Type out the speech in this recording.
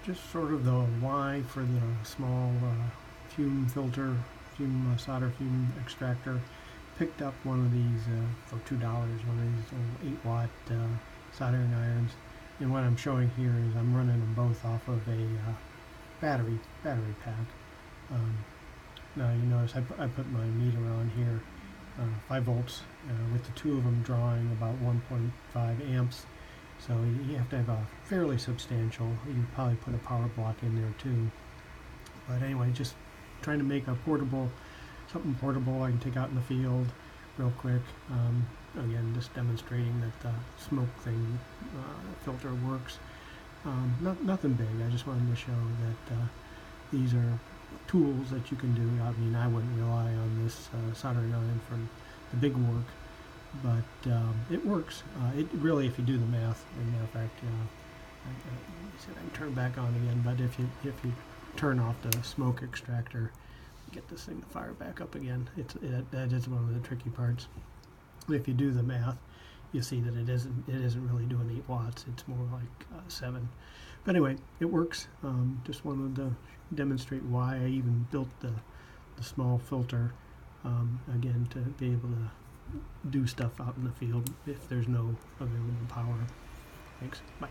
just sort of the why for the small fume filter, solder fume extractor. Picked up one of these for $2, one of these little 8-watt soldering irons. And what I'm showing here is I'm running them both off of a battery pack. Now you notice I put my meter on here, 5 volts, with the two of them drawing about 1.5 amps. So you have to have a fairly substantial, you probably put a power block in there too. But anyway, just trying to make a something portable I can take out in the field real quick. Again, just demonstrating that the smoke thing filter works. Nothing big, I just wanted to show that these are tools that you can do. I mean, I wouldn't rely on this soldering iron for the big work, but it works. It really, if you do the math, as a matter of fact, I can turn back on again, but if you turn off the smoke extractor, get this thing to fire back up again. That is one of the tricky parts. If you do the math, you see that it isn't really doing 8 watts. It's more like 7. But anyway, it works. Just wanted to demonstrate why I even built the small filter, again, to be able to do stuff out in the field if there's no available power. Thanks. Bye.